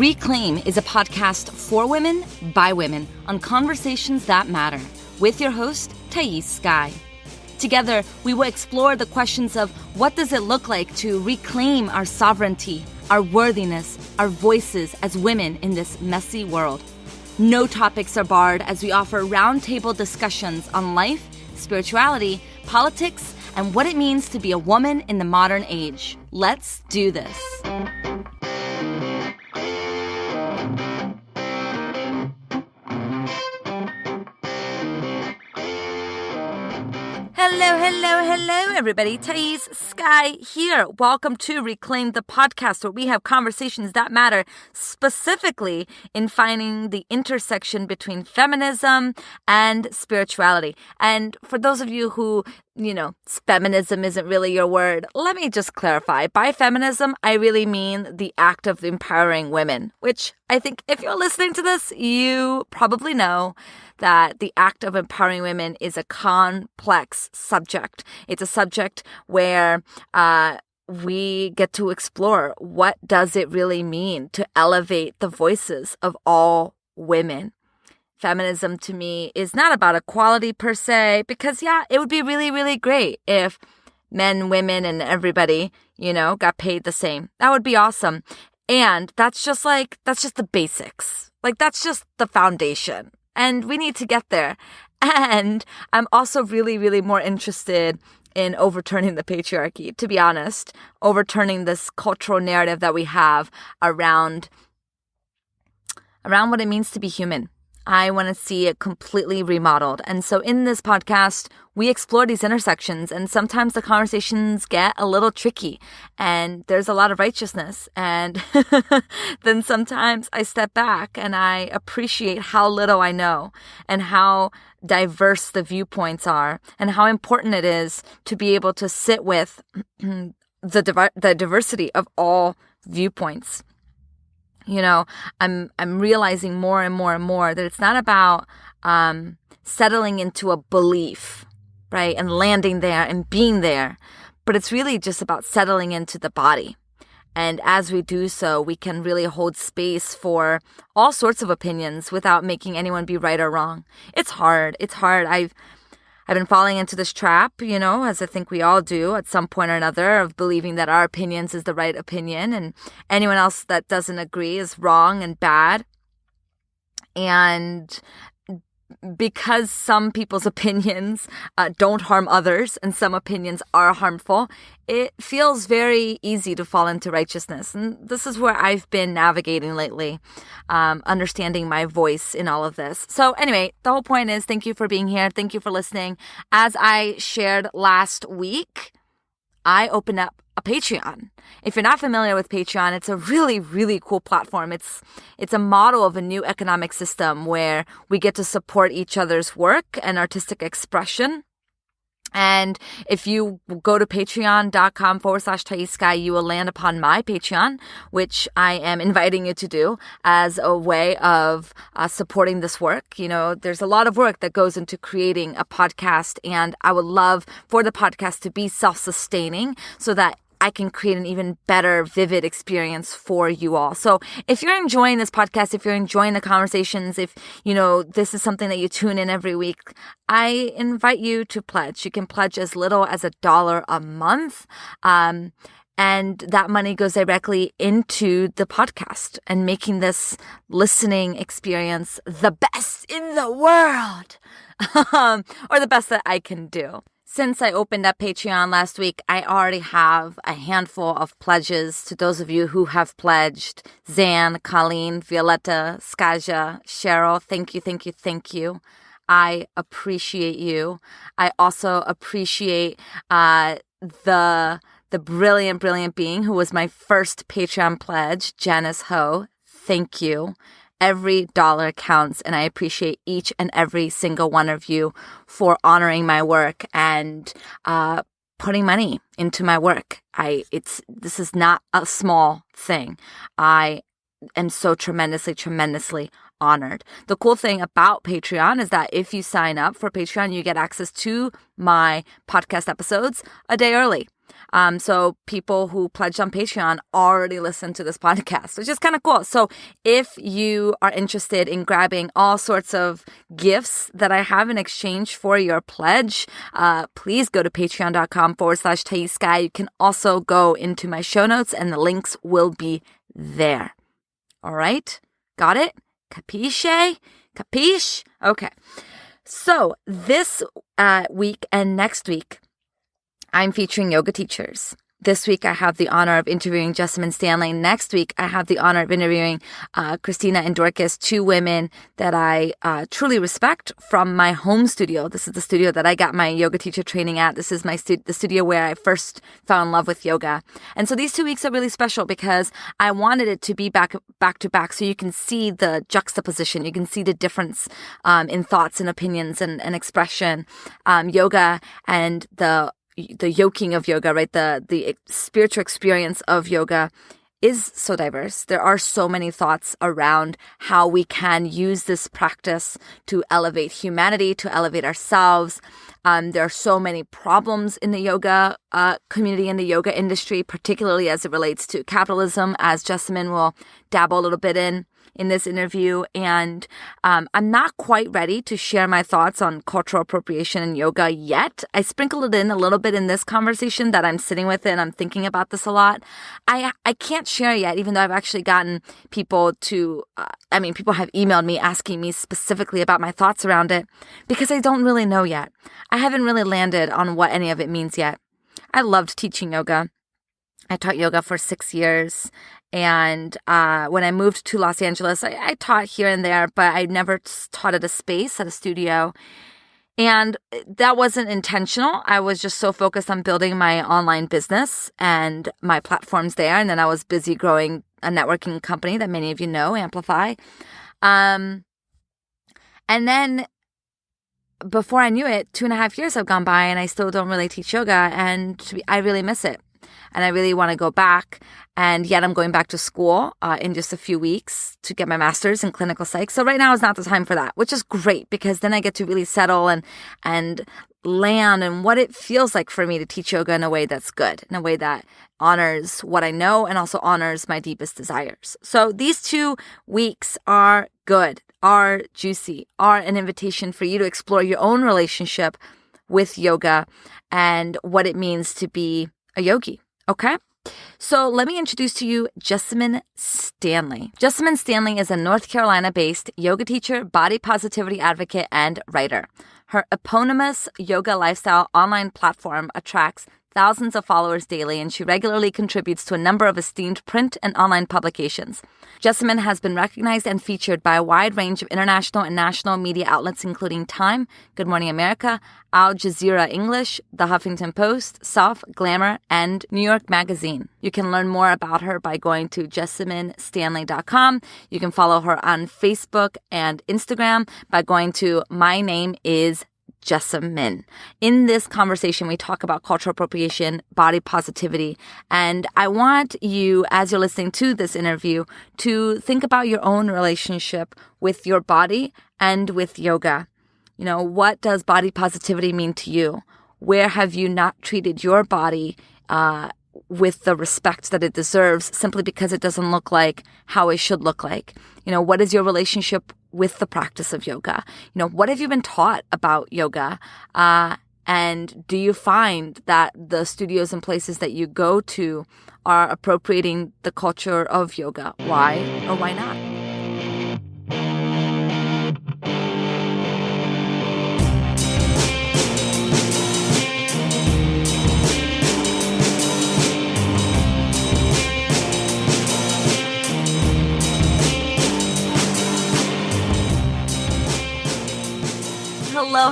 Reclaim is a podcast for women, by women, on conversations that matter, with your host, Thais Sky. Together, we will explore the questions of what does it look like to reclaim our sovereignty, our worthiness, our voices as women in this messy world. No topics are barred as we offer roundtable discussions on life, spirituality, politics, and what it means to be a woman in the modern age. Let's do this. Hello, everybody. Thais Sky here. Welcome to Reclaim the Podcast, where we have conversations that matter, specifically in finding the intersection between feminism and spirituality. And for those of you who, feminism isn't really your word, let me just clarify. By feminism, I really mean the act of empowering women, which I think if you're listening to this, you probably know that the act of empowering women is a complex subject. It's a subject where we get to explore what does it really mean to elevate the voices of all women. Feminism to me is not about equality per se, because it would be really, really great if men, women, and everybody, got paid the same. That would be awesome. And that's just the basics. That's just the foundation. And we need to get there. And I'm also really, really more interested in overturning the patriarchy, to be honest, overturning this cultural narrative that we have around what it means to be human. I want to see it completely remodeled. And so in this podcast, we explore these intersections, and sometimes the conversations get a little tricky and there's a lot of righteousness. And then sometimes I step back and I appreciate how little I know and how diverse the viewpoints are and how important it is to be able to sit with the diversity of all viewpoints. I'm realizing more and more and more that it's not about settling into a belief, right, and landing there and being there, but it's really just about settling into the body. And as we do so, we can really hold space for all sorts of opinions without making anyone be right or wrong. It's hard. I've been falling into this trap, as I think we all do at some point or another, of believing that our opinions is the right opinion and anyone else that doesn't agree is wrong and bad. And because some people's opinions don't harm others and some opinions are harmful, it feels very easy to fall into righteousness. And this is where I've been navigating lately, understanding my voice in all of this. So anyway, the whole point is thank you for being here. Thank you for listening. As I shared last week, I opened up a Patreon. If you're not familiar with Patreon, it's a really, really cool platform. It's a model of a new economic system where we get to support each other's work and artistic expression. And if you go to patreon.com/Thais Sky, you will land upon my Patreon, which I am inviting you to do as a way of supporting this work. There's a lot of work that goes into creating a podcast, and I would love for the podcast to be self-sustaining so that I can create an even better, vivid experience for you all. So if you're enjoying this podcast, if you're enjoying the conversations, if, this is something that you tune in every week, I invite you to pledge. You can pledge as little as $1 a month. And that money goes directly into the podcast and making this listening experience the best in the world, or the best that I can do. Since I opened up Patreon last week, I already have a handful of pledges. To those of you who have pledged, Zan, Colleen, Violetta, Skaja, Cheryl, thank you. I appreciate you. I also appreciate the brilliant being who was my first Patreon pledge, Janice Ho. Thank you. Every dollar counts, and I appreciate each and every single one of you for honoring my work and putting money into my work. This is not a small thing. I am so tremendously honored. The cool thing about Patreon is that if you sign up for Patreon, you get access to my podcast episodes a day early. So people who pledged on Patreon already listen to this podcast, which is kind of cool. So if you are interested in grabbing all sorts of gifts that I have in exchange for your pledge, please go to patreon.com/ThaisSky. You can also go into my show notes and the links will be there. All right? Got it? Capisce? Capiche? Okay. So this week and next week, I'm featuring yoga teachers. This week, I have the honor of interviewing Jessamyn Stanley. Next week, I have the honor of interviewing Christina and Dorcas, two women that I truly respect from my home studio. This is the studio that I got my yoga teacher training at. This is the studio where I first fell in love with yoga. And so these 2 weeks are really special because I wanted it to be back to back so you can see the juxtaposition. You can see the difference in thoughts and opinions and expression. Yoga and the yoking of yoga, right? The spiritual experience of yoga is so diverse. There are so many thoughts around how we can use this practice to elevate humanity, to elevate ourselves. There are so many problems in the yoga community, in the yoga industry, particularly as it relates to capitalism, as Jessamyn will dabble a little bit in this interview. And I'm not quite ready to share my thoughts on cultural appropriation in yoga yet. I sprinkled it in a little bit in this conversation that I'm sitting with and I'm thinking about this a lot. I can't share yet, even though I've actually gotten people people have emailed me asking me specifically about my thoughts around it because I don't really know yet. I haven't really landed on what any of it means yet. I loved teaching yoga. I taught yoga for 6 years. And when I moved to Los Angeles, I taught here and there, but I never taught at a space, at a studio. And that wasn't intentional. I was just so focused on building my online business and my platforms there. And then I was busy growing a networking company that many of you know, Amplify. And then before I knew it, 2.5 years have gone by and I still don't really teach yoga. And I really miss it. And I really want to go back. And yet I'm going back to school in just a few weeks to get my master's in clinical psych. So right now is not the time for that, which is great because then I get to really settle and land in what it feels like for me to teach yoga in a way that's good, in a way that honors what I know and also honors my deepest desires. So these 2 weeks are good, are juicy, are an invitation for you to explore your own relationship with yoga and what it means to be a yogi. Okay? So let me introduce to you Jessamyn Stanley. Jessamyn Stanley is a North Carolina-based yoga teacher, body positivity advocate, and writer. Her eponymous yoga lifestyle online platform attracts thousands of followers daily, and she regularly contributes to a number of esteemed print and online publications. Jessamyn has been recognized and featured by a wide range of international and national media outlets, including Time, Good Morning America, Al Jazeera English, The Huffington Post, Self, Glamour, and New York Magazine. You can learn more about her by going to JessamynStanley.com. You can follow her on Facebook and Instagram by going to My Name is Jessamyn. In this conversation, we talk about cultural appropriation, body positivity, and I want you, as you're listening to this interview, to think about your own relationship with your body and with yoga. You know, what does body positivity mean to you? Where have you not treated your body with the respect that it deserves simply because it doesn't look like how it should look like? You know, what is your relationship with the practice of yoga? You know, what have you been taught about yoga? And do you find that the studios and places that you go to are appropriating the culture of yoga? Why or why not?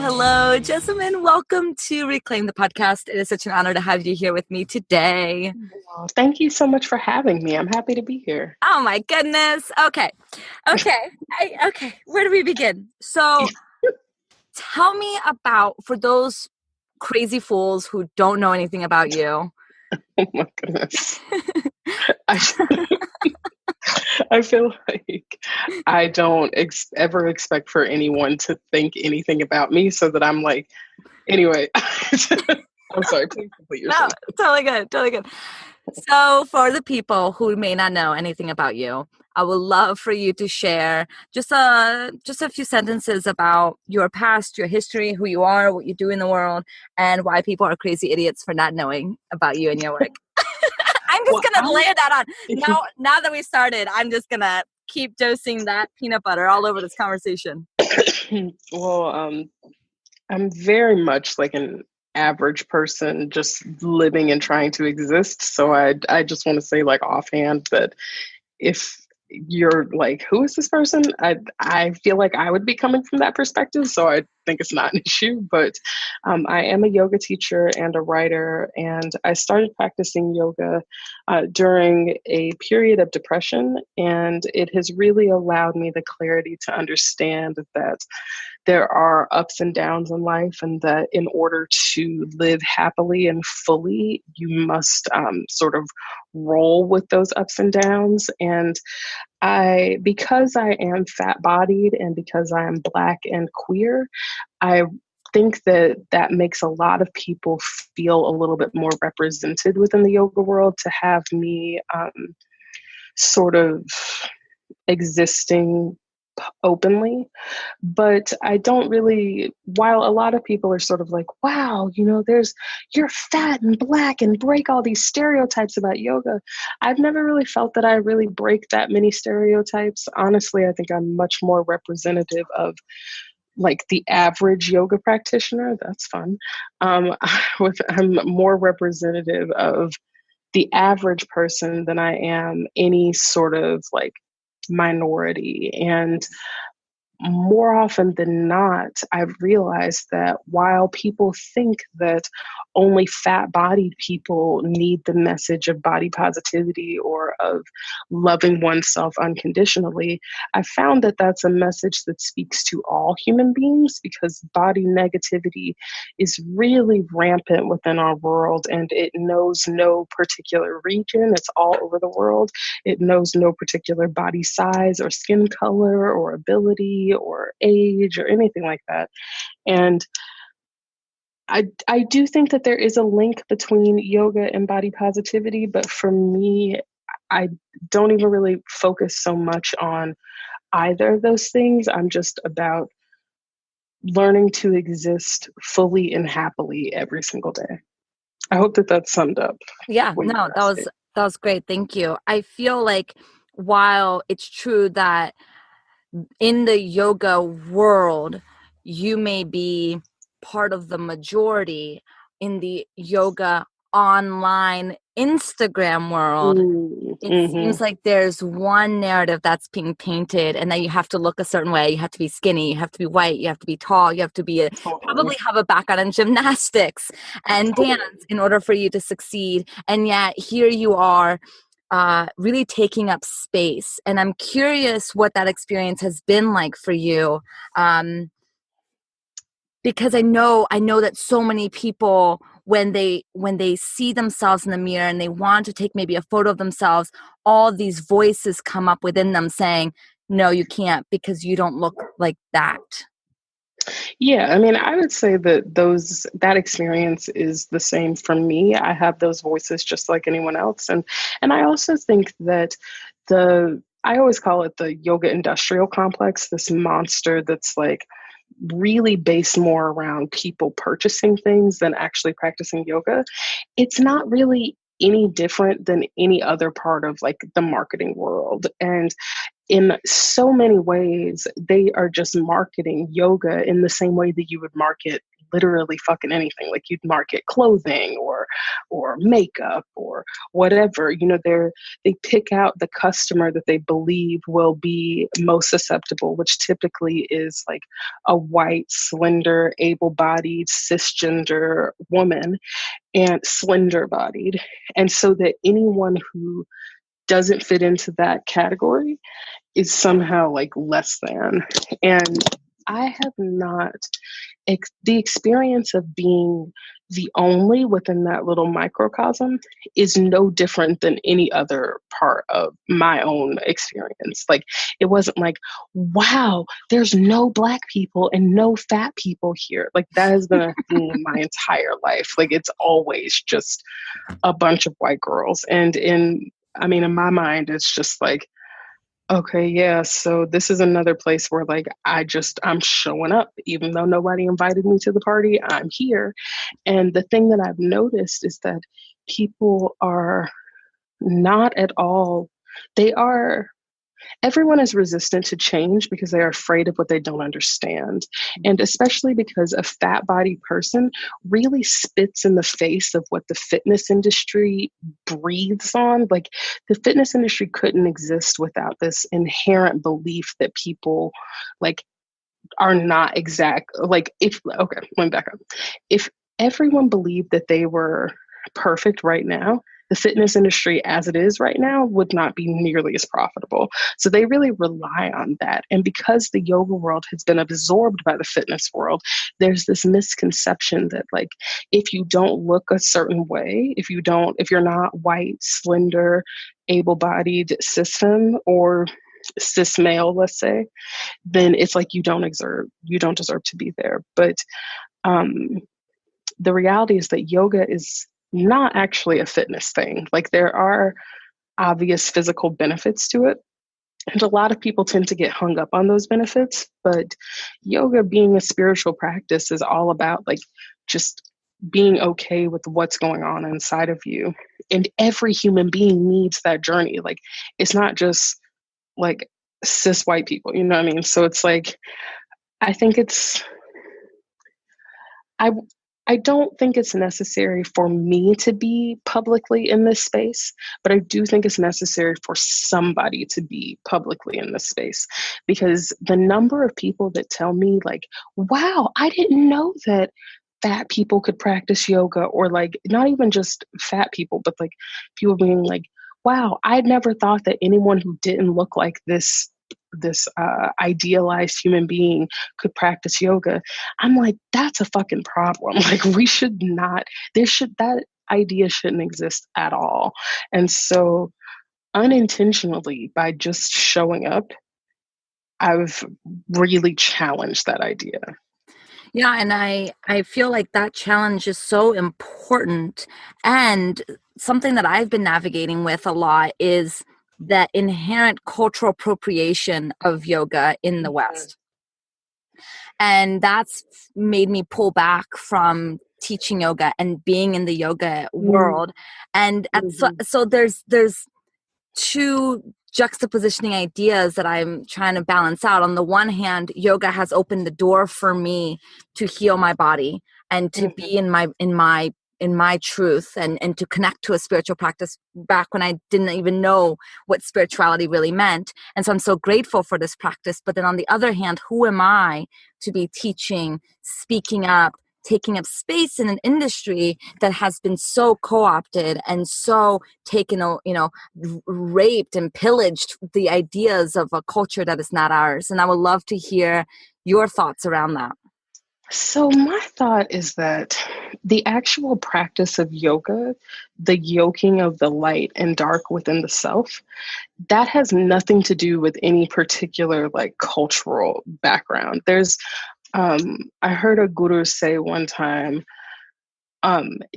Hello, Jessamyn. Welcome to Reclaim the Podcast. It is such an honor to have you here with me today. Well, thank you so much for having me. I'm happy to be here. Oh my goodness. Okay. Where do we begin? So tell me about, for those crazy fools who don't know anything about you. Oh my goodness. I feel like I don't ever expect for anyone to think anything about me, so that I'm like, anyway. I'm sorry, please complete your No, sentence. totally good. Totally good. So for the people who may not know anything about you, I would love for you to share just a few sentences about your past, your history, who you are, what you do in the world, and why people are crazy idiots for not knowing about you and your work. I'm just Well, gonna layer that on. Now that we started, I'm just gonna keep dosing that peanut butter all over this conversation. well, I'm very much like an average person just living and trying to exist. So I just want to say like offhand that if you're like, who is this person? I feel like I would be coming from that perspective, so I think it's not an issue. But I am a yoga teacher and a writer, and I started practicing yoga during a period of depression, and it has really allowed me the clarity to understand that there are ups and downs in life, and that in order to live happily and fully, you must sort of roll with those ups and downs. And because I am fat bodied and because I am Black and queer, I think that that makes a lot of people feel a little bit more represented within the yoga world to have me sort of existing openly. But I don't really, while a lot of people are sort of like, wow, you're fat and Black and break all these stereotypes about yoga. I've never really felt that I really break that many stereotypes. Honestly, I think I'm much more representative of like the average yoga practitioner. That's fun. I'm more representative of the average person than I am any sort of like minority. And more often than not, I've realized that while people think that only fat bodied people need the message of body positivity or of loving oneself unconditionally, I found that that's a message that speaks to all human beings, because body negativity is really rampant within our world, and it knows no particular region. It's all over the world. It knows no particular body size or skin color or ability or age or anything like that. And I do think that there is a link between yoga and body positivity, but for me, I don't even really focus so much on either of those things. I'm just about learning to exist fully and happily every single day. I hope that that summed up Yeah, what you no, were asking. that was great. Thank you. I feel like while it's true that in the yoga world, you may be part of the majority in the yoga online Instagram world. It Mm-hmm. seems like there's one narrative that's being painted, and that you have to look a certain way. You have to be skinny, you have to be white, you have to be tall, you have to be Totally. probably have a background in gymnastics and Totally. dance in order for you to succeed. And yet here you are, really taking up space. And I'm curious what that experience has been like for you, because I know that so many people, when they see themselves in the mirror and they want to take maybe a photo of themselves, all these voices come up within them saying, no, you can't, because you don't look like that. Yeah, I mean, I would say that that experience is the same for me. I have those voices just like anyone else. And I also think that I always call it the yoga industrial complex, this monster that's like really based more around people purchasing things than actually practicing yoga. It's not really any different than any other part of like the marketing world. And in so many ways, they are just marketing yoga in the same way that you would market literally fucking anything. Like you'd market clothing or makeup or whatever. They pick out the customer that they believe will be most susceptible, which typically is like a white, slender, able-bodied, cisgender woman, and slender bodied. And so that anyone who doesn't fit into that category is somehow like less than. And I have not, the experience of being the only within that little microcosm is no different than any other part of my own experience. Like, it wasn't like, wow, there's no Black people and no fat people here. Like, that has been a theme my entire life. Like, it's always just a bunch of white girls. And in my mind, it's just like, okay, yeah, so this is another place where like I'm showing up, even though nobody invited me to the party, I'm here. And the thing that I've noticed is that people are not at all, they are everyone is resistant to change because they are afraid of what they don't understand. And especially because a fat body person really spits in the face of what the fitness industry breathes on. Like, the fitness industry couldn't exist without this inherent belief that people like are not exact. Like, okay, let me back up. If everyone believed that they were perfect right now, the fitness industry as it is right now would not be nearly as profitable. So they really rely on that. And because the yoga world has been absorbed by the fitness world, there's this misconception that like, if you don't look a certain way, if you're not white, slender, able-bodied, cis femme or cis male, let's say, then it's like you don't deserve to be there. But the reality is that yoga is not actually a fitness thing. Like, there are obvious physical benefits to it. And a lot of people tend to get hung up on those benefits. But yoga, being a spiritual practice, is all about like just being okay with what's going on inside of you. And every human being needs that journey. Like, it's not just like cis white people, you know what I mean? So it's like, I think I don't think it's necessary for me to be publicly in this space, but I do think it's necessary for somebody to be publicly in this space, because the number of people that tell me like, wow, I didn't know that fat people could practice yoga, or like not even just fat people, but like people being like, wow, I'd never thought that anyone who didn't look like this idealized human being could practice yoga. I'm like, that's a fucking problem. Like, that idea shouldn't exist at all. And so unintentionally, by just showing up, I've really challenged that idea. Yeah, and I feel like that challenge is so important. And something that I've been navigating with a lot is that inherent cultural appropriation of yoga in the West. And that's made me pull back from teaching yoga and being in the yoga world. And so there's two juxtapositioning ideas that I'm trying to balance out. On the one hand, yoga has opened the door for me to heal my body and to be in my truth and to connect to a spiritual practice back when I didn't even know what spirituality really meant. And so I'm so grateful for this practice. But then on the other hand, who am I to be teaching, speaking up, taking up space in an industry that has been so co-opted and so taken, raped and pillaged the ideas of a culture that is not ours? And I would love to hear your thoughts around that. So my thought is that the actual practice of yoga, the yoking of the light and dark within the self, that has nothing to do with any particular like cultural background. I heard a guru say one time,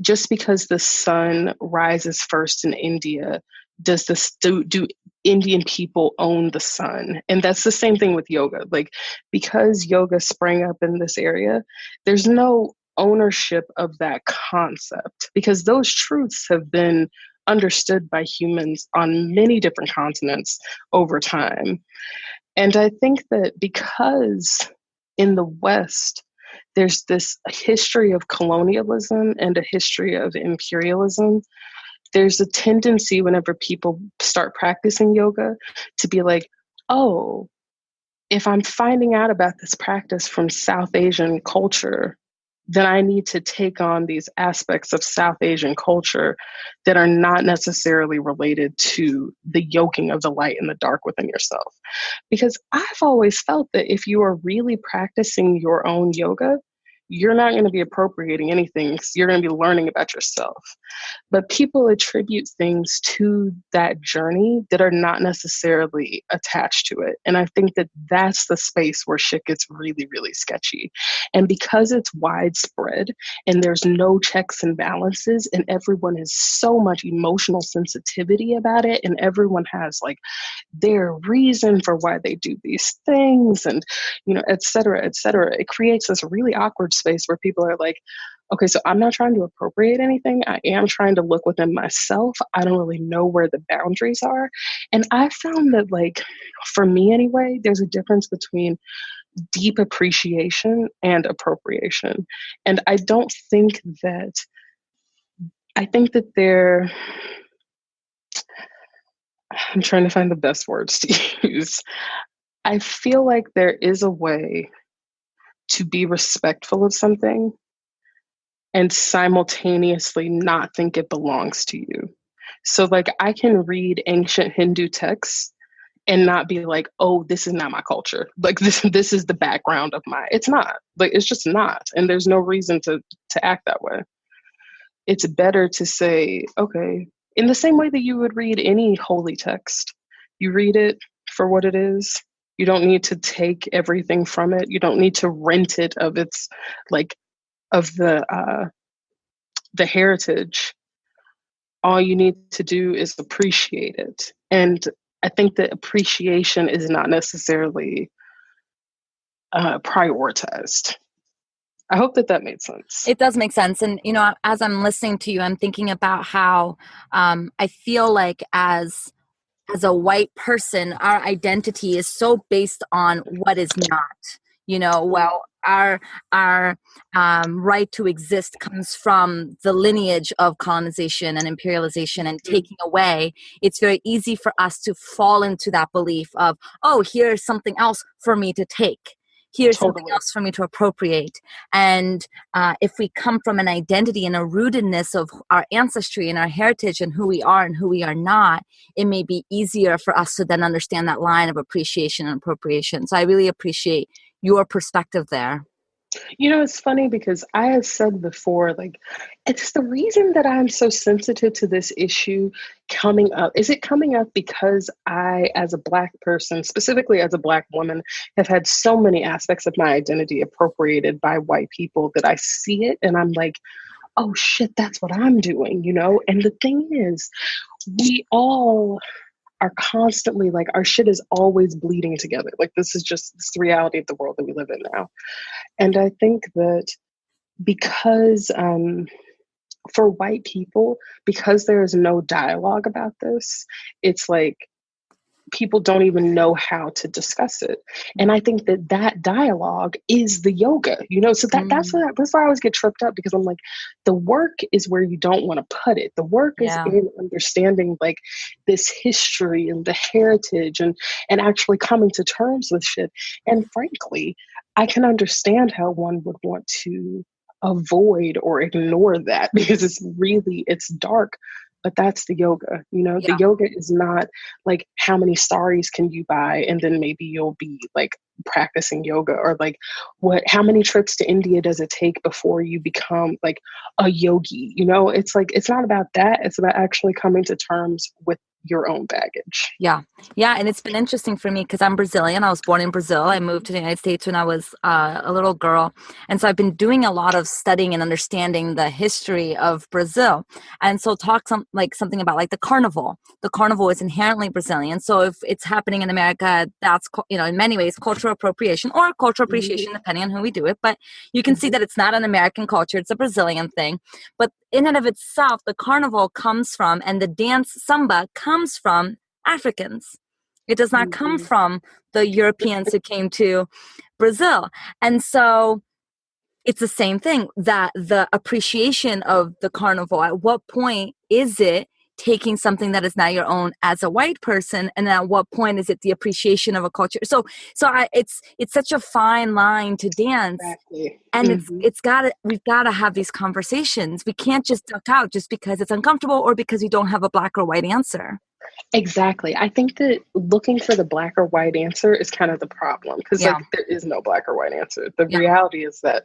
just because the sun rises first in India, do Indian people own the sun? And that's the same thing with yoga. Like, because yoga sprang up in this area, there's no ownership of that concept, because those truths have been understood by humans on many different continents over time. And I think that because in the West, there's this history of colonialism and a history of imperialism, there's a tendency whenever people start practicing yoga to be like, oh, if I'm finding out about this practice from South Asian culture, then I need to take on these aspects of South Asian culture that are not necessarily related to the yoking of the light and the dark within yourself. Because I've always felt that if you are really practicing your own yoga, you're not going to be appropriating anything. You're going to be learning about yourself. But people attribute things to that journey that are not necessarily attached to it. And I think that that's the space where shit gets really, really sketchy. And because it's widespread and there's no checks and balances, and everyone has so much emotional sensitivity about it, and everyone has like their reason for why they do these things, and, you know, et cetera, it creates this really awkward space where people are like, okay, so I'm not trying to appropriate anything. I am trying to look within myself. I don't really know where the boundaries are. And I found that, like, for me anyway, there's a difference between deep appreciation and appropriation. And I think that I'm trying to find the best words to use. I feel like there is a way to be respectful of something and simultaneously not think it belongs to you. So like I can read ancient Hindu texts and not be like, oh, this is not my culture. Like this is the background of it's not. Like it's just not. And there's no reason to act that way. It's better to say, okay, in the same way that you would read any holy text, you read it for what it is. You don't need to take everything from it. You don't need to rent it of its of the heritage. All you need to do is appreciate it. And I think that appreciation is not necessarily prioritized. I hope that made sense. It does make sense. And, you know, as I'm listening to you, I'm thinking about how I feel like as a white person, our identity is so based on what is not. You know, well, our right to exist comes from the lineage of colonization and imperialization and taking away. It's very easy for us to fall into that belief of, oh, here's something else for me to take. Here's something else for me to appropriate. And if we come from an identity and a rootedness of our ancestry and our heritage and who we are and who we are not, it may be easier for us to then understand that line of appreciation and appropriation. So I really appreciate your perspective there. You know, it's funny because I have said before, like, it's the reason that I'm so sensitive to this issue coming up. Is it coming up because I, as a Black person, specifically as a Black woman, have had so many aspects of my identity appropriated by white people that I see it and I'm like, oh shit, that's what I'm doing, you know? And the thing is, we all are constantly like, our shit is always bleeding together. Like this is the reality of the world that we live in now. And I think that because for white people, because there is no dialogue about this, it's like people don't even know how to discuss it. And I think that dialogue is the yoga, you know, so that's why I always get tripped up, because I'm like, the work is where you don't want to put it. The work is in understanding like this history and the heritage and actually coming to terms with shit. And frankly, I can understand how one would want to avoid or ignore that because it's dark. But that's the yoga, you know, the yoga is not like how many saris can you buy and then maybe you'll be like practicing yoga, or like how many trips to India does it take before you become like a yogi? You know, it's like, it's not about that. It's about actually coming to terms with your own baggage. Yeah. And it's been interesting for me because I'm Brazilian. I was born in Brazil. I moved to the United States when I was a little girl. And so I've been doing a lot of studying and understanding the history of Brazil. And so something about like the carnival. The carnival is inherently Brazilian. So if it's happening in America, that's, you know, in many ways cultural appropriation or cultural appreciation, depending on who we do it. But you can see that it's not an American culture. It's a Brazilian thing. But in and of itself, the carnival comes from, and the dance samba comes from Africans. It does not come from the Europeans who came to Brazil. And so it's the same thing, that the appreciation of the carnival, at what point is it taking something that is now your own as a white person, and then at what point is it the appreciation of a culture? It's such a fine line to dance. Exactly. And we've got to have these conversations. We can't just duck out just because it's uncomfortable or because we don't have a black or white answer. Exactly. I think that looking for the black or white answer is kind of the problem, because like there is no black or white answer. The reality is that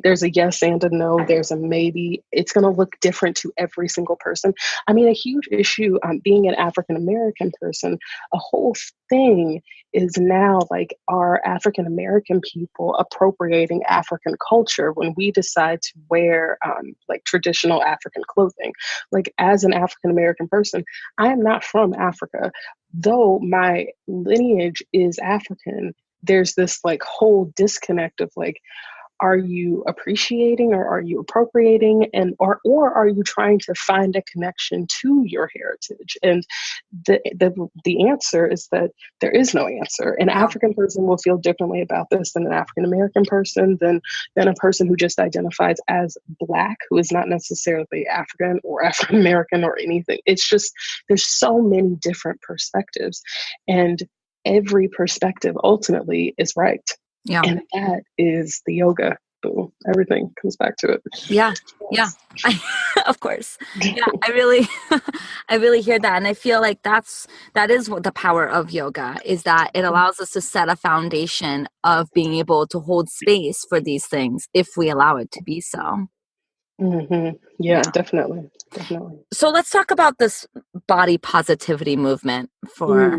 there's a yes and a no, there's a maybe. It's going to look different to every single person. I mean, a huge issue being an African American person, a whole thing is now like, are African American people appropriating African culture when we decide to wear like traditional African clothing? Like, as an African American person, I am not from Africa, though my lineage is African. There's this like whole disconnect of like, are you appreciating or are you appropriating, or are you trying to find a connection to your heritage? And the answer is that there is no answer. An African person will feel differently about this than an African American person, than a person who just identifies as Black, who is not necessarily African or African American or anything. It's just, there's so many different perspectives, and every perspective ultimately is right. Yeah. And that is the yoga. Boom. Everything comes back to it. Yeah. Yeah. Of course. Yeah. I really hear that. And I feel like that is what the power of yoga is, that it allows us to set a foundation of being able to hold space for these things if we allow it to be so. Mm-hmm. Yeah, definitely. Definitely. So let's talk about this body positivity movement for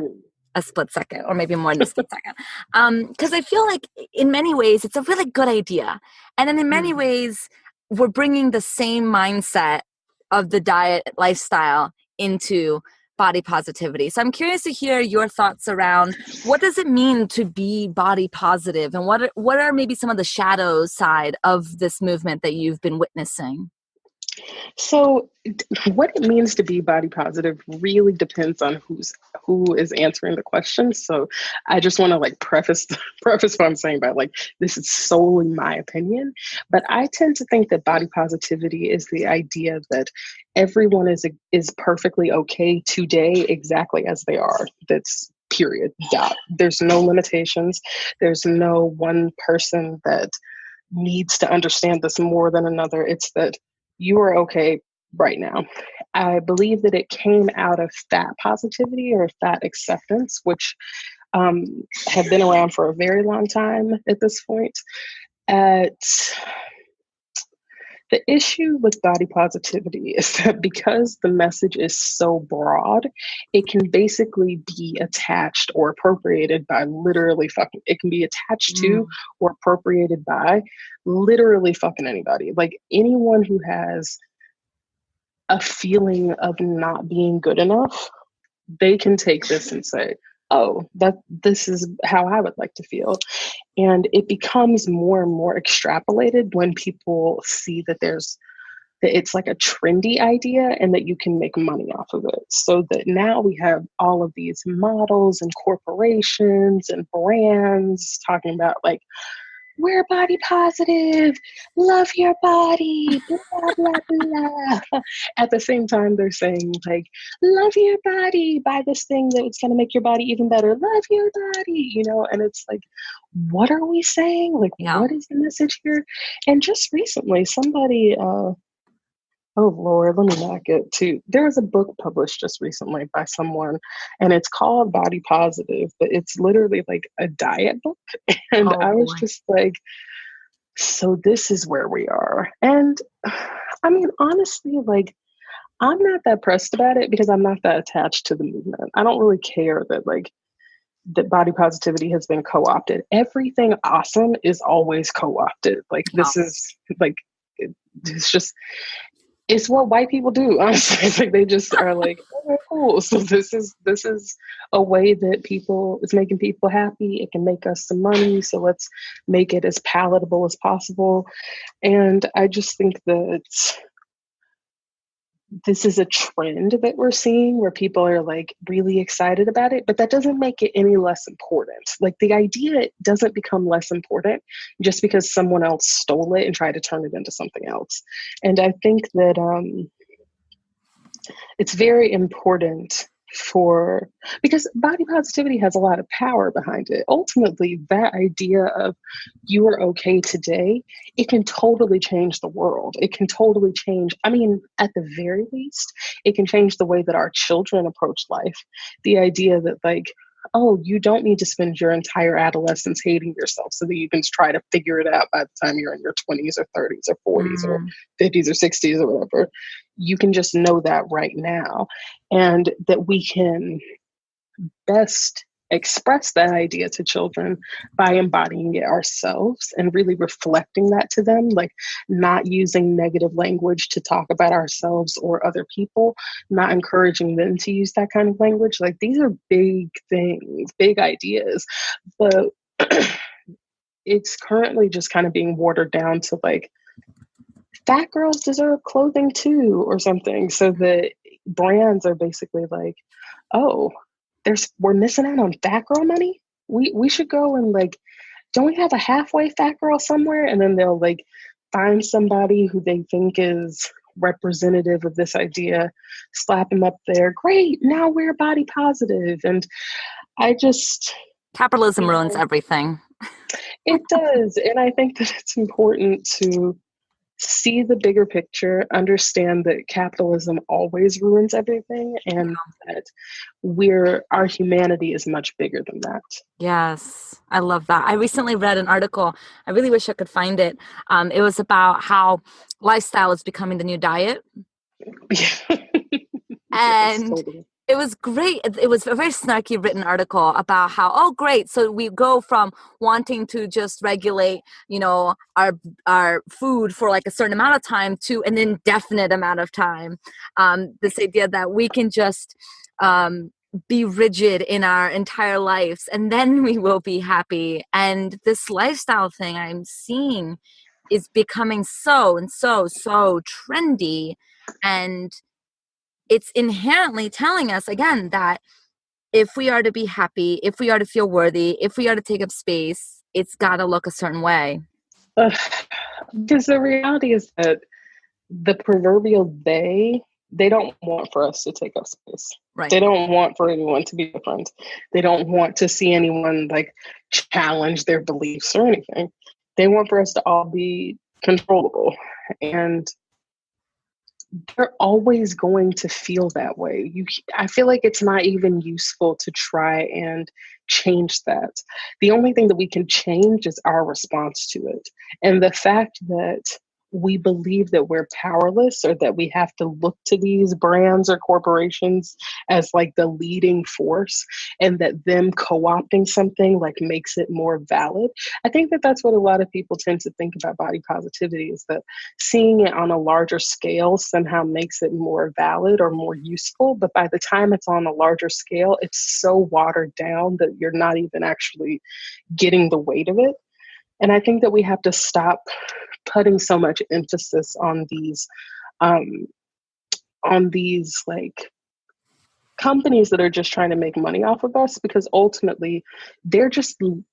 a split second, or maybe more than a split second. Because I feel like in many ways, it's a really good idea. And then in many ways, we're bringing the same mindset of the diet lifestyle into body positivity. So I'm curious to hear your thoughts around, what does it mean to be body positive? And what are maybe some of the shadow side of this movement that you've been witnessing? So what it means to be body positive really depends on who is answering the question. So I just want to like preface what I'm saying by like, this is solely my opinion, but I tend to think that body positivity is the idea that everyone is perfectly okay today exactly as they are. That's period. Dot. There's no limitations. There's no one person that needs to understand this more than another. It's that you are okay right now. I believe that it came out of fat positivity or fat acceptance, which have been around for a very long time at this point. The issue with body positivity is that because the message is so broad, it can basically be attached or appropriated by it can be attached to or appropriated by literally fucking anybody. Like anyone who has a feeling of not being good enough, they can take this and say, oh, this is how I would like to feel. And it becomes more and more extrapolated when people see that it's like a trendy idea and that you can make money off of it. So that now we have all of these models and corporations and brands talking about like, we're body positive, love your body, blah, blah, blah. At the same time, they're saying like, love your body, buy this thing that's going to make your body even better. Love your body, and it's like, what are we saying? Like, what is the message here? And just recently, somebody, oh Lord, let me not get too. There was a book published just recently by someone, and it's called Body Positive, but it's literally like a diet book. And I was just like, so this is where we are. And I mean, honestly, like, I'm not that pressed about it because I'm not that attached to the movement. I don't really care that body positivity has been co-opted. Everything awesome is always co-opted. Like, this is like, it's just, it's what white people do, honestly. Like, they just are like, okay, cool. So this is a way that is making people happy. It can make us some money. So let's make it as palatable as possible. And I just think that this is a trend that we're seeing where people are like really excited about it, but that doesn't make it any less important. Like, the idea doesn't become less important just because someone else stole it and tried to turn it into something else. And I think that it's very important because body positivity has a lot of power behind it. Ultimately, that idea of you are okay today, it can totally change the world. It can totally change, I mean, at the very least, it can change the way that our children approach life. The idea that, like, oh, you don't need to spend your entire adolescence hating yourself so that you can try to figure it out by the time you're in your 20s or 30s or 40s or 50s or 60s or whatever. You can just know that right now, and that we can best express that idea to children by embodying it ourselves and really reflecting that to them, like not using negative language to talk about ourselves or other people, not encouraging them to use that kind of language. Like, these are big things, big ideas, but it's currently just kind of being watered down to, like, fat girls deserve clothing too, or something. So the brands are basically like, oh, we're missing out on fat girl money. We should go and, like, don't we have a halfway fat girl somewhere? And then they'll, like, find somebody who they think is representative of this idea, slap him up there. Great, now we're body positive. And I just capitalism ruins everything. It does. And I think that it's important to see the bigger picture, understand that capitalism always ruins everything, and that our humanity is much bigger than that. Yes, I love that. I recently read an article. I really wish I could find it. It was about how lifestyle is becoming the new diet. And yes, totally. It was great. It was a very snarky written article about how, oh, great. So we go from wanting to just regulate, our food for like a certain amount of time to an indefinite amount of time. This idea that we can just be rigid in our entire lives and then we will be happy. And this lifestyle thing I'm seeing is becoming so trendy, and it's inherently telling us, again, that if we are to be happy, if we are to feel worthy, if we are to take up space, it's got to look a certain way. Because the reality is that the proverbial they don't want for us to take up space. Right. They don't want for anyone to be different. They don't want to see anyone, like, challenge their beliefs or anything. They want for us to all be controllable. And they're always going to feel that way. I feel like it's not even useful to try and change that. The only thing that we can change is our response to it. And the fact that we believe that we're powerless, or that we have to look to these brands or corporations as, like, the leading force, and that them co-opting something, like, makes it more valid. I think that that's what a lot of people tend to think about body positivity, is that seeing it on a larger scale somehow makes it more valid or more useful. But by the time it's on a larger scale, it's so watered down that you're not even actually getting the weight of it. And I think that we have to stop putting so much emphasis on these like companies that are just trying to make money off of us, because ultimately they're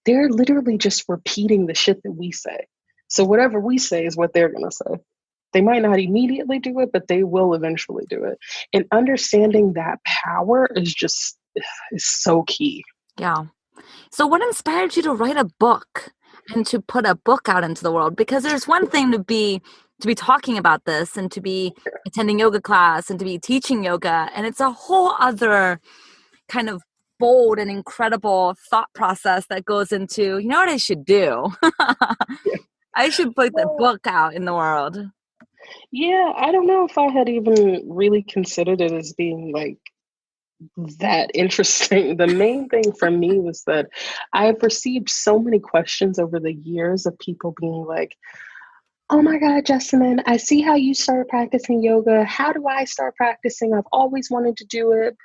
literally just repeating the shit that we say. So whatever we say is what they're going to say. They might not immediately do it, but they will eventually do it. And understanding that power is so key. Yeah. So what inspired you to write a book and to put a book out into the world? Because there's one thing to be talking about this and to be attending yoga class and to be teaching yoga, and it's a whole other kind of bold and incredible thought process that goes into, you know what I should do? I should put the book out in the world. Yeah, I don't know if I had even really considered it as being, like, that interesting. The main thing for me was that I've received so many questions over the years of people being like, oh my God, Jessamyn, I see how you started practicing yoga. How do I start practicing? I've always wanted to do it.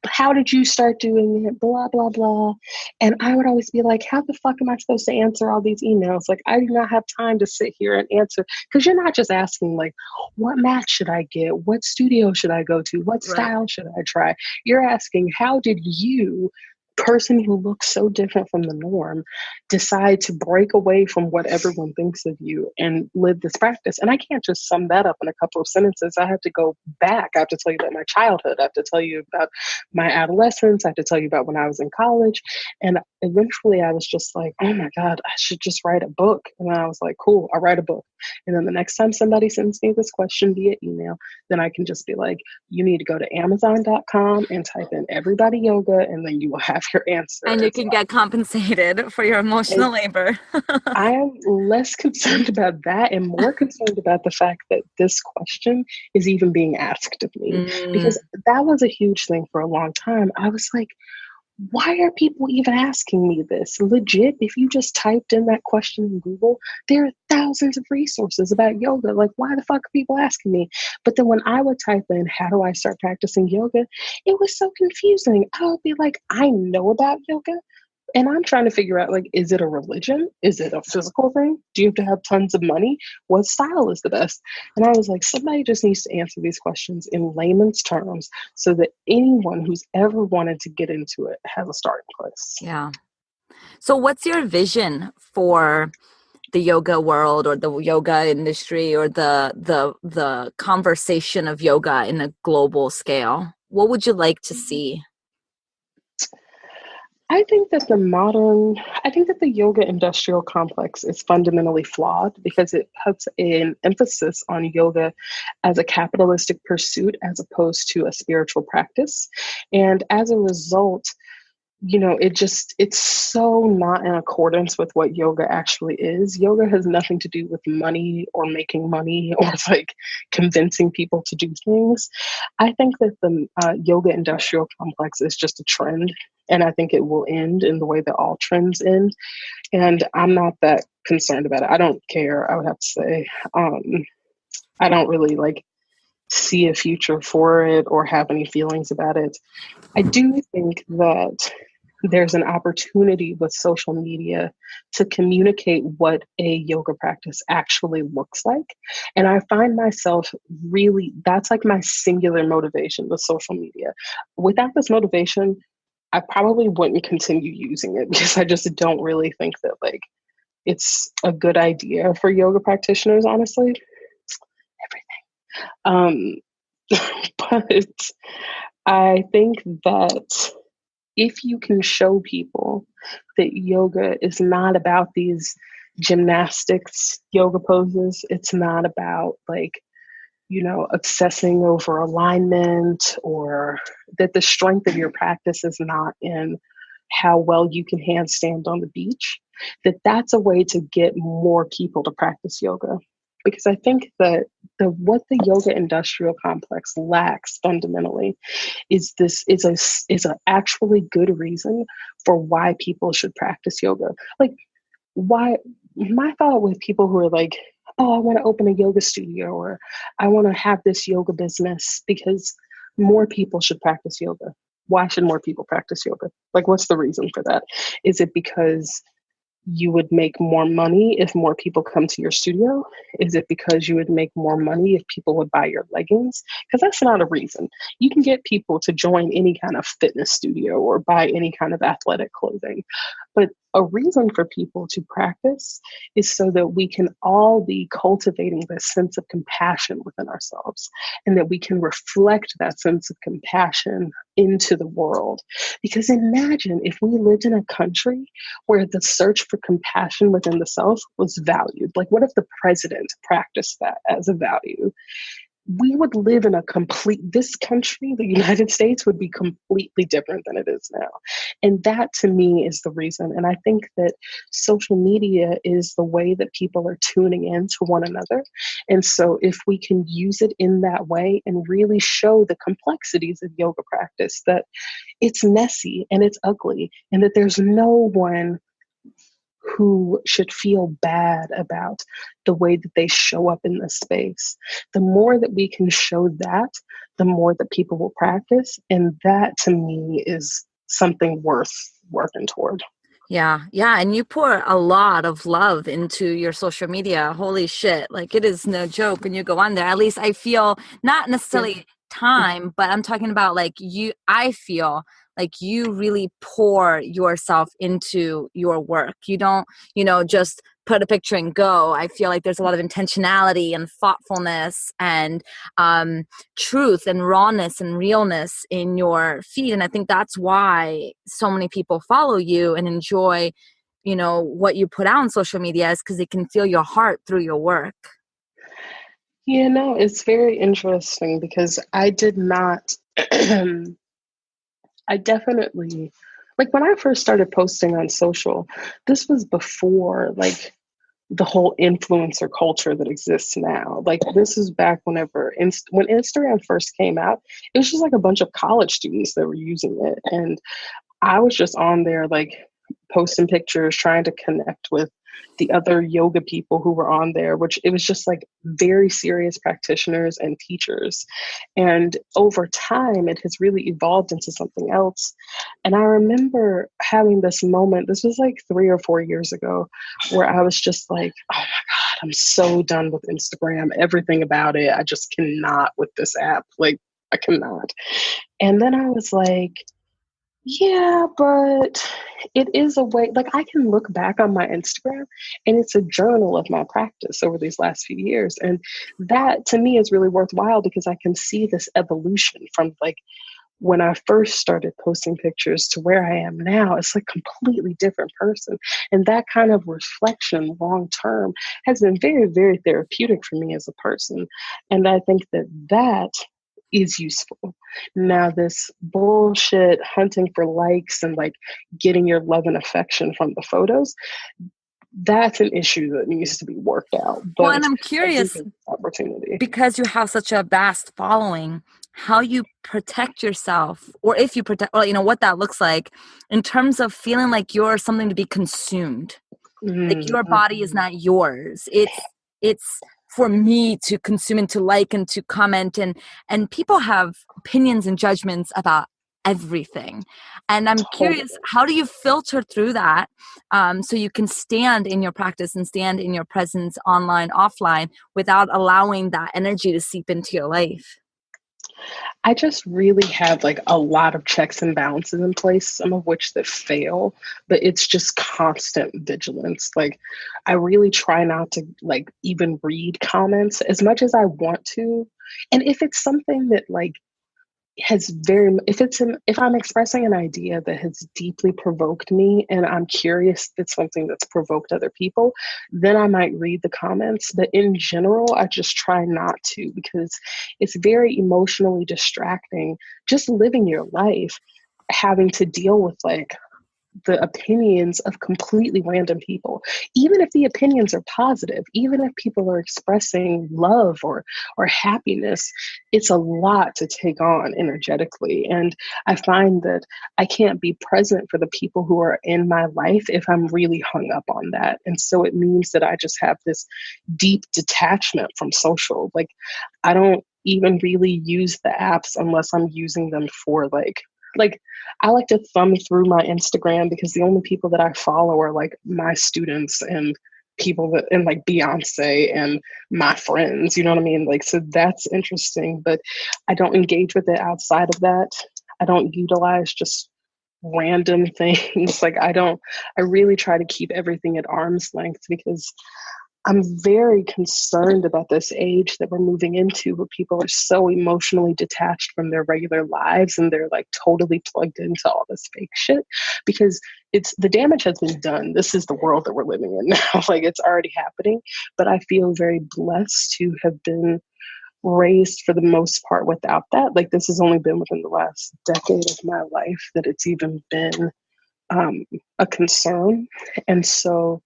How did you start doing it? Blah, blah, blah. And I would always be like, how the fuck am I supposed to answer all these emails? Like, I do not have time to sit here and answer, because you're not just asking, like, what mat should I get? What studio should I go to? What style should I try? You're asking, how did you person who looks so different from the norm decide to break away from what everyone thinks of you and live this practice. And I can't just sum that up in a couple of sentences. I have to go back. I have to tell you about my childhood. I have to tell you about my adolescence. I have to tell you about when I was in college. And eventually I was just like, oh my God, I should just write a book. And I was like, cool, I'll write a book. And then the next time somebody sends me this question via email, then I can just be like, you need to go to Amazon.com and type in everybody yoga, and then you will have your answer. And you can get compensated for your emotional labor. I am less concerned about that and more concerned about the fact that this question is even being asked of me, because that was a huge thing for a long time. I was like, why are people even asking me this? Legit, if you just typed in that question in Google, there are thousands of resources about yoga. Like, why the fuck are people asking me? But then when I would type in, how do I start practicing yoga? It was so confusing. I would be like, I know about yoga. And I'm trying to figure out, like, is it a religion? Is it a physical thing? Do you have to have tons of money? What style is the best? And I was like, somebody just needs to answer these questions in layman's terms so that anyone who's ever wanted to get into it has a starting place. Yeah. So what's your vision for the yoga world or the yoga industry or the conversation of yoga in a global scale? What would you like to see? I think that the yoga industrial complex is fundamentally flawed because it puts an emphasis on yoga as a capitalistic pursuit as opposed to a spiritual practice. And as a result, it's so not in accordance with what yoga actually is. Yoga has nothing to do with money or making money or like convincing people to do things. I think that the yoga industrial complex is just a trend, and I think it will end in the way that all trends end. And I'm not that concerned about it. I don't care, I would have to say. I don't really see a future for it or have any feelings about it. I do think that there's an opportunity with social media to communicate what a yoga practice actually looks like. And I find myself that's like my singular motivation with social media. Without this motivation, I probably wouldn't continue using it because I just don't really think that it's a good idea for yoga practitioners, honestly. Everything. But I think that if you can show people that yoga is not about these gymnastics yoga poses, it's not about obsessing over alignment, or that the strength of your practice is not in how well you can handstand on the beach, that's a way to get more people to practice yoga. Because I think that what the yoga industrial complex lacks fundamentally is a actually good reason for why people should practice yoga. Like, why my thought with people who are like, oh, I want to open a yoga studio, or I want to have this yoga business because more people should practice yoga. Why should more people practice yoga? Like, what's the reason for that? Is it because you would make more money if more people come to your studio? Is it because you would make more money if people would buy your leggings? Because that's not a reason. You can get people to join any kind of fitness studio or buy any kind of athletic clothing. But a reason for people to practice is so that we can all be cultivating this sense of compassion within ourselves, and that we can reflect that sense of compassion into the world. Because imagine if we lived in a country where the search for compassion within the self was valued. Like, what if the president practiced that as a value? We would live in this country, the United States, would be completely different than it is now. And that, to me, is the reason. And I think that social media is the way that people are tuning in to one another. And so if we can use it in that way and really show the complexities of yoga practice, that it's messy and it's ugly, and that there's no one who should feel bad about the way that they show up in this space. The more that we can show that, the more that people will practice. And that, to me, is something worth working toward. Yeah. Yeah. And you pour a lot of love into your social media. Holy shit. Like, it is no joke when you go on there. At least I feel, not necessarily time, but I'm talking about I feel Like you really pour yourself into your work. You don't, just put a picture and go. I feel like there's a lot of intentionality and thoughtfulness and truth and rawness and realness in your feed. And I think that's why so many people follow you and enjoy, what you put out on social media, is because they can feel your heart through your work. It's very interesting because I did not, I definitely, like when I first started posting on social, this was before like the whole influencer culture that exists now. Like this is back when Instagram first came out, it was just like a bunch of college students that were using it. And I was just on there like posting pictures, trying to connect with the other yoga people who were on there, which it was just like very serious practitioners and teachers. And over time, it has really evolved into something else. And I remember having this moment, this was like 3 or 4 years ago, where I was just like, oh my God, I'm so done with Instagram, everything about it. I just cannot with this app. Like, I cannot. And then I was like, yeah, but it is a way, like I can look back on my Instagram and it's a journal of my practice over these last few years. And that to me is really worthwhile because I can see this evolution from like when I first started posting pictures to where I am now. It's like a completely different person. And that kind of reflection long term has been very, very therapeutic for me as a person. And I think that is useful. Now, this bullshit hunting for likes and like getting your love and affection from the photos, that's an issue that needs to be worked out. But well, and I'm curious, opportunity, because you have such a vast following, how you protect yourself, or if you protect, what that looks like in terms of feeling like you're something to be consumed. Like your body is not yours. It's for me to consume and to like and to comment, and people have opinions and judgments about everything. And I'm curious, how do you filter through that so you can stand in your practice and stand in your presence online, offline, without allowing that energy to seep into your life? I just really have like a lot of checks and balances in place, some of which that fail, but it's just constant vigilance. Like I really try not to like even read comments as much as I want to. And if it's something that like if I'm expressing an idea that has deeply provoked me and I'm curious if it's something that's provoked other people, then I might read the comments. But in general, I just try not to because it's very emotionally distracting just living your life, having to deal with like the opinions of completely random people. Even if the opinions are positive, even if people are expressing love or happiness, it's a lot to take on energetically. And I find that I can't be present for the people who are in my life if I'm really hung up on that. And so it means that I just have this deep detachment from social. Like I don't even really use the apps unless I'm using them for like I like to thumb through my Instagram because the only people that I follow are like my students and people that and like Beyonce and my friends, you know what I mean? Like, so that's interesting, but I don't engage with it outside of that. I don't utilize just random things. Like I really try to keep everything at arm's length because I'm very concerned about this age that we're moving into where people are so emotionally detached from their regular lives and they're like totally plugged into all this fake shit because the damage has been done. This is the world that we're living in now. Like it's already happening, but I feel very blessed to have been raised for the most part without that. Like this has only been within the last decade of my life that it's even been a concern. And so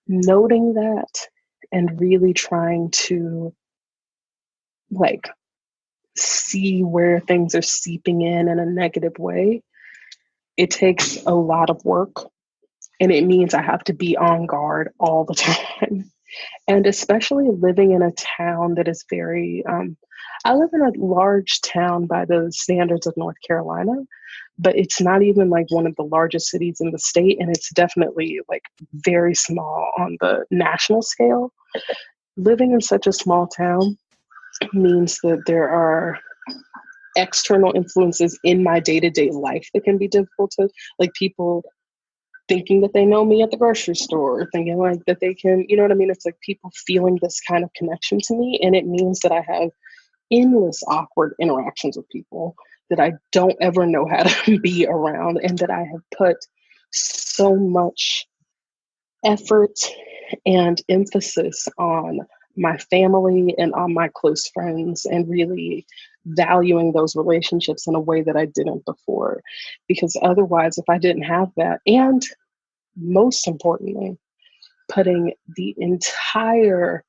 noting that and really trying to like see where things are seeping in a negative way, it takes a lot of work and it means I have to be on guard all the time. And especially living in a town that is very, I live in a large town by the standards of North Carolina, but it's not even like one of the largest cities in the state. And it's definitely like very small on the national scale. Living in such a small town means that there are external influences in my day-to-day life that can be difficult to, like people thinking that they know me at the grocery store, or thinking like that they can, you know what I mean? It's like people feeling this kind of connection to me. And it means that I have endless awkward interactions with people that I don't ever know how to be around, and that I have put so much effort and emphasis on my family and on my close friends, and really valuing those relationships in a way that I didn't before. Because otherwise, if I didn't have that, and most importantly, putting the entire,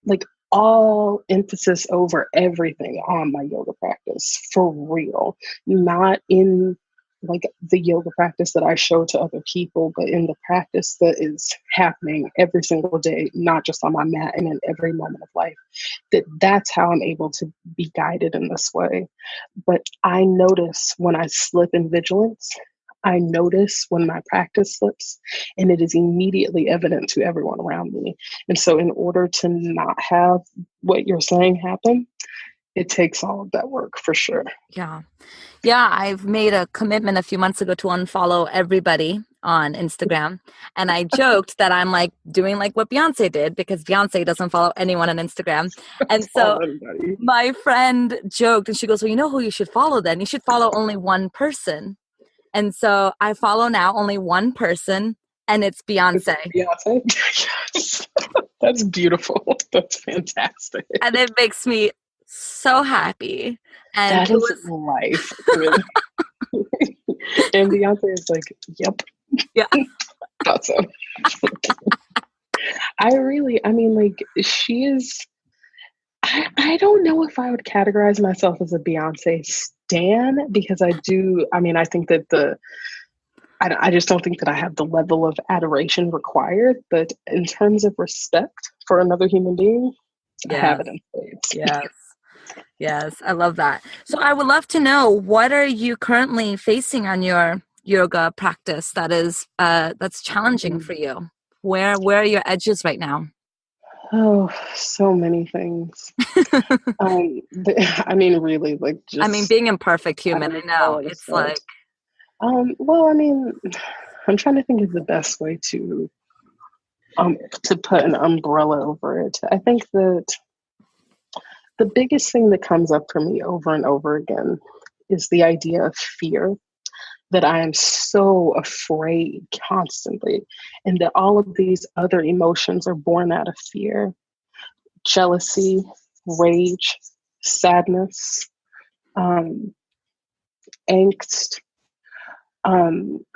like all emphasis over everything on my yoga practice for real, not in like the yoga practice that I show to other people, but in the practice that is happening every single day, not just on my mat and in every moment of life, that's how I'm able to be guided in this way. But I notice when I slip in vigilance, I notice when my practice slips, and it is immediately evident to everyone around me. And so in order to not have what you're saying happen, it takes all of that work for sure. Yeah. Yeah. I've made a commitment a few months ago to unfollow everybody on Instagram. And I joked that I'm like doing like what Beyonce did, because Beyonce doesn't follow anyone on Instagram. And so my friend joked, and she goes, well, you know who you should follow then? You should follow only one person. And so I follow now only one person, and it's Beyonce. Beyonce? Yes. That's beautiful. That's fantastic. And it makes me so happy. And that is life. Really. And Beyonce is like, yep. Yeah. Thought so. I mean, like, she is, I don't know if I would categorize myself as a Beyonce stan, because I think that I just don't think that I have the level of adoration required, but in terms of respect for another human being, I have it in spades. Yes. Yes. I love that. So I would love to know, what are you currently facing on your yoga practice that is, that's challenging for you? Where are your edges right now? Oh, so many things. I mean, really, like, just. I mean, being imperfect human, I know. It's like. Well, I mean, I'm trying to think of the best way to put an umbrella over it. I think that the biggest thing that comes up for me over and over again is the idea of fear, that I am so afraid constantly, and that all of these other emotions are born out of fear: jealousy, rage, sadness, angst,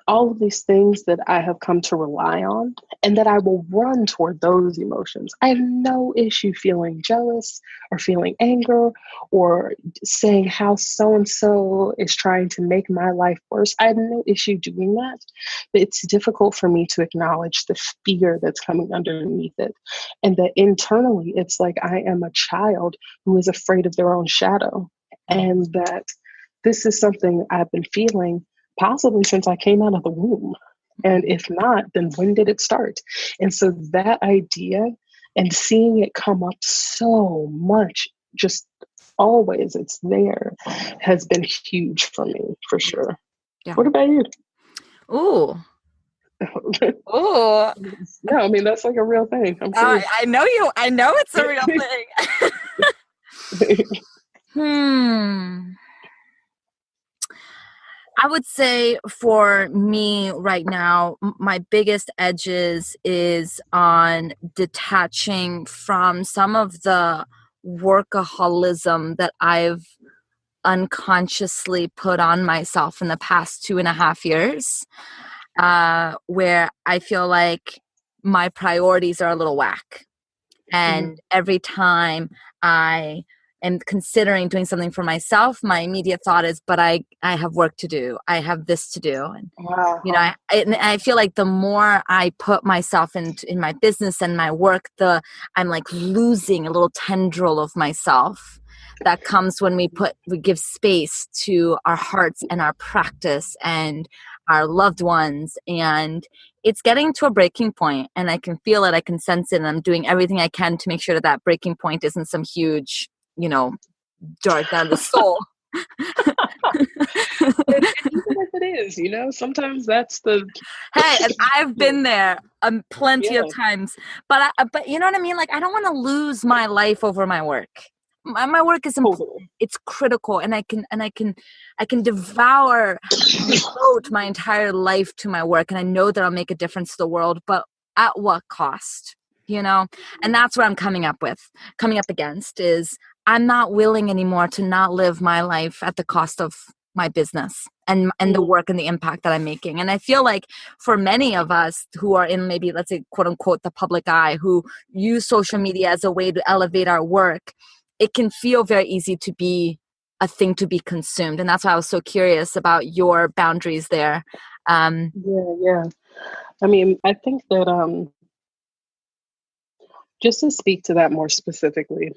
all of these things that I have come to rely on, and that I will run toward those emotions. I have no issue feeling jealous or feeling anger or saying how so-and-so is trying to make my life worse. I have no issue doing that, but it's difficult for me to acknowledge the fear that's coming underneath it. And that internally, it's like I am a child who is afraid of their own shadow. And that this is something I've been feeling possibly since I came out of the womb. And if not, then when did it start? And so that idea, and seeing it come up so much, just always it's there, has been huge for me, for sure. Yeah. What about you? Ooh. Ooh. No, I mean, that's like a real thing. I know it's a real thing. I would say for me right now, my biggest edges is on detaching from some of the workaholism that I've unconsciously put on myself in the past 2.5 years, where I feel like my priorities are a little whack. And every time I am considering doing something for myself, my immediate thought is, but I have work to do. I have this to do. And, I feel like the more I put myself in my business and my work, I'm like losing a little tendril of myself that comes when we give space to our hearts and our practice and our loved ones. And it's getting to a breaking point, and I can feel it. I can sense it. And I'm doing everything I can to make sure that breaking point isn't some huge, dark down the soul. And even if it is, sometimes that's the Hey, and I've yeah, been there plenty of yeah, times, but you know what I mean? Like, I don't want to lose my life over my work. My work is important. totally. It's critical, and I can devour and devote my entire life to my work, and I know that I'll make a difference to the world, but at what cost? You know? And that's what I'm coming up against is I'm not willing anymore to not live my life at the cost of my business and the work and the impact that I'm making. And I feel like for many of us who are in maybe, let's say, quote unquote, the public eye, who use social media as a way to elevate our work, it can feel very easy to be a thing to be consumed. And that's why I was so curious about your boundaries there. Yeah. I mean, I think that just to speak to that more specifically,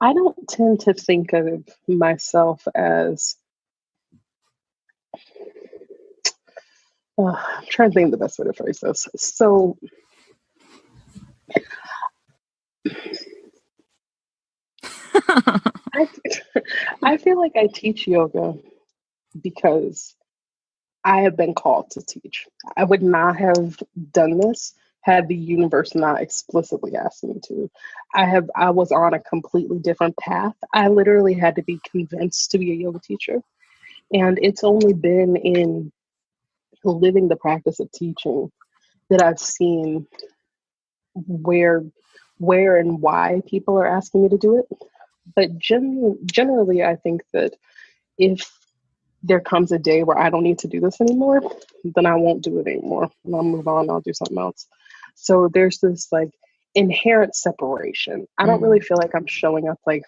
I don't tend to think of myself as I'm trying to think of the best way to phrase this. So I, I feel like I teach yoga because I have been called to teach. I would not have done this had the universe not explicitly asked me to. I was on a completely different path. I literally had to be convinced to be a yoga teacher. And it's only been in living the practice of teaching that I've seen where and why people are asking me to do it. But generally, I think that if there comes a day where I don't need to do this anymore, then I won't do it anymore. And I'll move on, I'll do something else. So there's this like inherent separation. I don't really feel like I'm showing up like,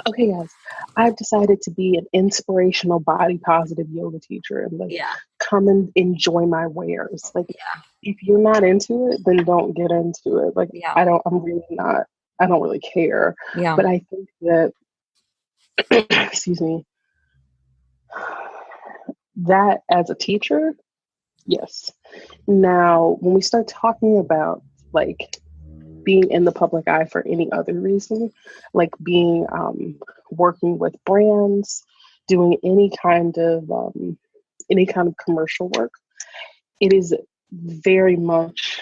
okay, guys, I've decided to be an inspirational body positive yoga teacher and like Yeah. come and enjoy my wares. Like, Yeah. if you're not into it, then don't get into it. Like, Yeah. I don't really care. Yeah. But I think that, excuse me, that as a teacher, yes. Now, when we start talking about like being in the public eye for any other reason, like being working with brands, doing any kind of commercial work, it is very much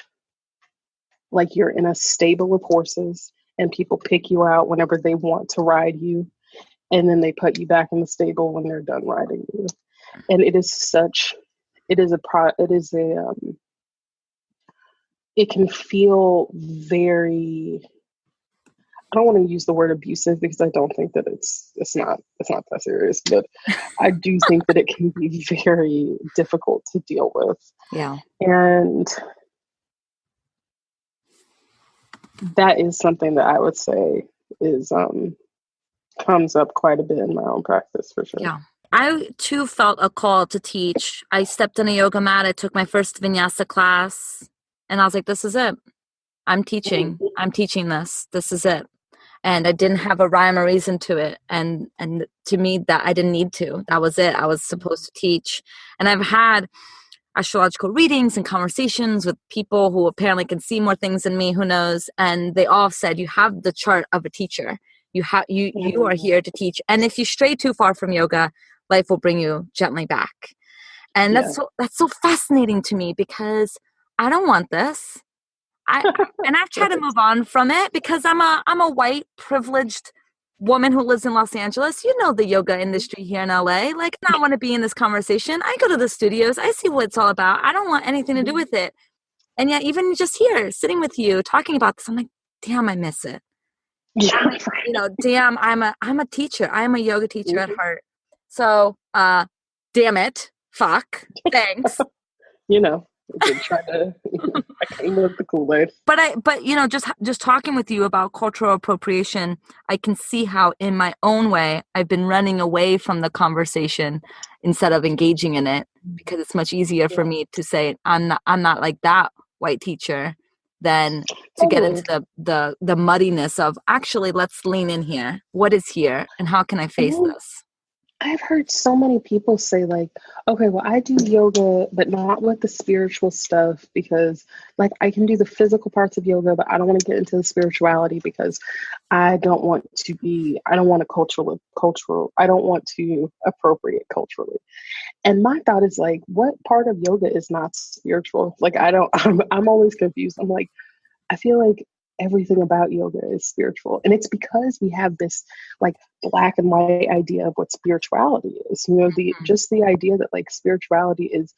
like you're in a stable of horses and people pick you out whenever they want to ride you, and then they put you back in the stable when they're done riding you. And it can feel very, I don't want to use the word abusive because I don't think that it's not that serious, but I do think that it can be very difficult to deal with. Yeah. And that is something that I would say is comes up quite a bit in my own practice for sure. Yeah. I too felt a call to teach. I stepped on a yoga mat. I took my first vinyasa class and I was like, this is it. I'm teaching. I'm teaching this. This is it. And I didn't have a rhyme or reason to it. And to me, that I didn't need to. That was it. I was supposed to teach. And I've had astrological readings and conversations with people who apparently can see more things than me, who knows, and they all said you have the chart of a teacher. You are here to teach, and if you stray too far from yoga, life will bring you gently back. And that's so fascinating to me because I don't want this. I've tried to move on from it because I'm a white privileged woman who lives in Los Angeles. You know the yoga industry here in LA. Like, I don't want to be in this conversation. I go to the studios. I see what it's all about. I don't want anything to do with it. And yet, even just here, sitting with you, talking about this, I'm like, damn, I miss it. Yeah. Damn, I'm a teacher. I am a yoga teacher at heart. So, damn it, fuck, thanks. I came with the Kool-Aid. But just talking with you about cultural appropriation, I can see how in my own way I've been running away from the conversation instead of engaging in it, because it's much easier for me to say I'm not like that white teacher than to get into the muddiness of actually let's lean in here. What is here and how can I face this? I've heard so many people say like, okay, well, I do yoga, but not with the spiritual stuff because like I can do the physical parts of yoga, but I don't want to get into the spirituality because I don't want to I don't want to appropriate culturally. And my thought is like, what part of yoga is not spiritual? Like, I'm always confused. I'm like, I feel like everything about yoga is spiritual. And it's because we have this like black and white idea of what spirituality is. You know, the idea that like spirituality is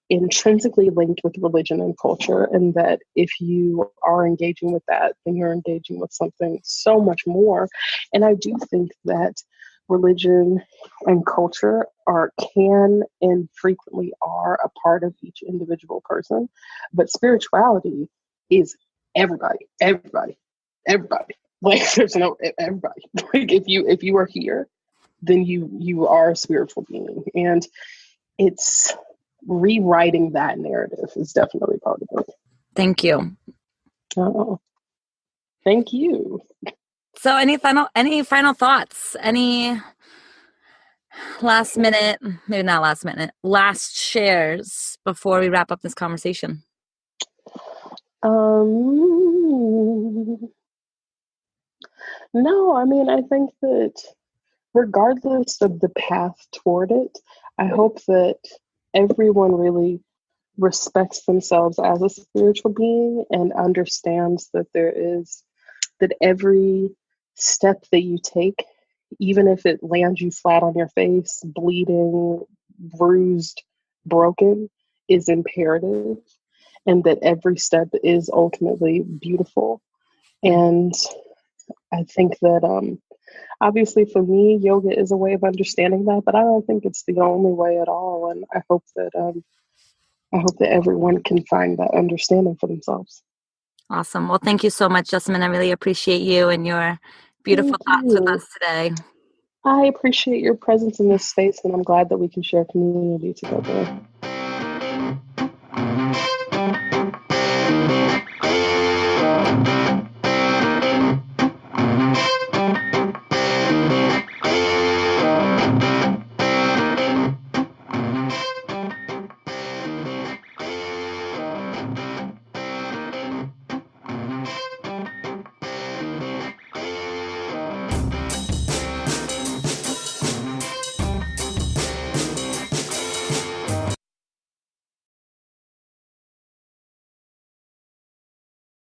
intrinsically linked with religion and culture, and that if you are engaging with that, then you're engaging with something so much more. And I do think that religion and culture can and frequently are a part of each individual person, but spirituality is everybody, everybody. Like there's no everybody. Like if you are here, then you are a spiritual being, and it's rewriting that narrative is definitely part of it. Thank you. Oh, thank you. So any final thoughts? Any last minute, maybe not last minute, last shares before we wrap up this conversation? No, I mean, I think that regardless of the path toward it, I hope that everyone really respects themselves as a spiritual being and understands that that every step that you take, even if it lands you flat on your face, bleeding, bruised, broken, is imperative, and that every step is ultimately beautiful. And I think that obviously for me, yoga is a way of understanding that, but I don't think it's the only way at all. And I hope that everyone can find that understanding for themselves. Awesome. Well, thank you so much, Jessamyn. I really appreciate you and your beautiful thoughts with us today. I appreciate your presence in this space, and I'm glad that we can share community together.